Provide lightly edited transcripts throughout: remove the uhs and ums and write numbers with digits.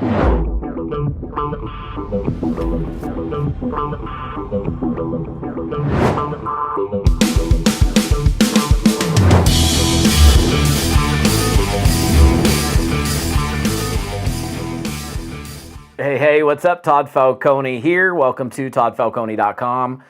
Hey, what's up? Todd Falcone here. Welcome to toddfalcone.com.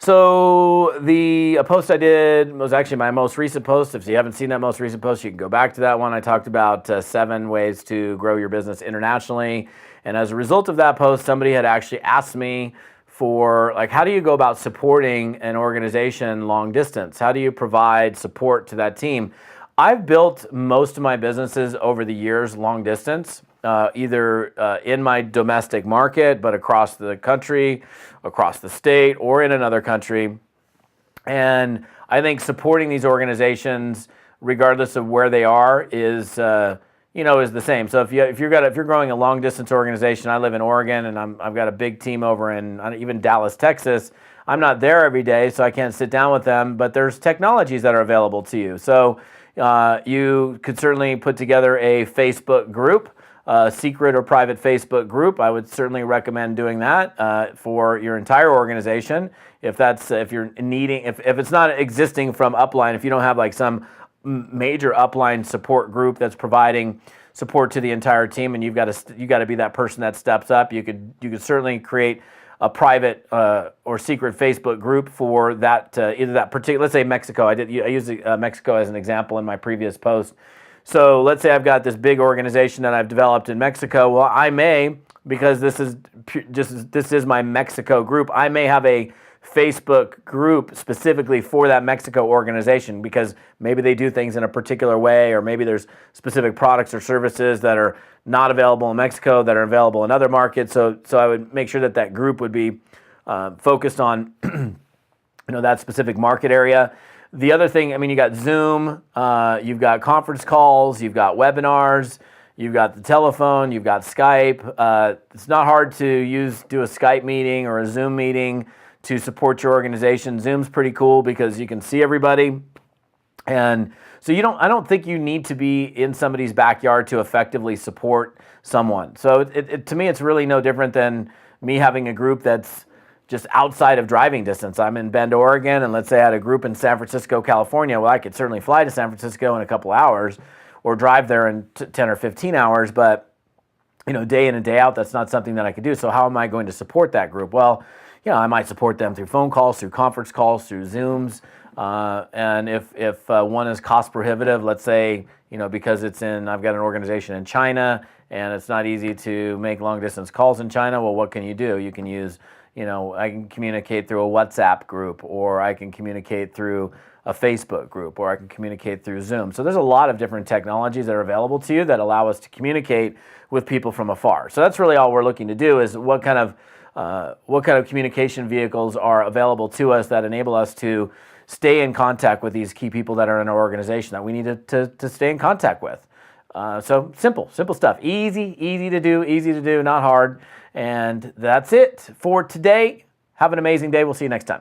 So the post I did was actually my most recent post. If you haven't seen that most recent post, you can go back to that one. I talked about 7 ways to grow your business internationally. And as a result of that post, somebody had actually asked me for, like, how do you go about supporting an organization long distance? How do you provide support to that team? I've built most of my businesses over the years long distance. Either in my domestic market, but across the country, across the state, or in another country. And I think supporting these organizations, regardless of where they are, is the same. So if you're growing a long distance organization, I live in Oregon, and I've got a big team over in even Dallas, Texas. I'm not there every day, so I can't sit down with them. But there's technologies that are available to you. So you could certainly put together a Facebook group. Secret or private Facebook group. I would certainly recommend doing that for your entire organization. If you're needing, if it's not existing from upline, if you don't have like some major upline support group that's providing support to the entire team, and you got to be that person that steps up. You could certainly create a private or secret Facebook group for that either that particular. Let's say Mexico. I used Mexico as an example in my previous post. So let's say I've got this big organization that I've developed in Mexico. Well, I may, because this is my Mexico group, I may have a Facebook group specifically for that Mexico organization, because maybe they do things in a particular way, or maybe there's specific products or services that are not available in Mexico that are available in other markets. So I would make sure that group would be focused on that specific market area. The other thing, you got Zoom, you've got conference calls, you've got webinars, you've got the telephone, you've got Skype. It's not hard to do a Skype meeting or a Zoom meeting to support your organization. Zoom's pretty cool because you can see everybody. And so I don't think you need to be in somebody's backyard to effectively support someone. So to me, it's really no different than me having a group that's just outside of driving distance. I'm in Bend, Oregon, and let's say I had a group in San Francisco, California. Well, I could certainly fly to San Francisco in a couple hours or drive there in 10 or 15 hours, but day in and day out, that's not something that I could do. So how am I going to support that group? Well, I might support them through phone calls, through conference calls, through Zooms. And if one is cost prohibitive, let's say, because I've got an organization in China and it's not easy to make long distance calls in China, well, what can you do? You can use I can communicate through a WhatsApp group, or I can communicate through a Facebook group, or I can communicate through Zoom. So there's a lot of different technologies that are available to you that allow us to communicate with people from afar. So that's really all we're looking to do, is what kind of communication vehicles are available to us that enable us to stay in contact with these key people that are in our organization that we need to stay in contact with. So simple stuff. Easy to do, not hard. And that's it for today. Have an amazing day. We'll see you next time.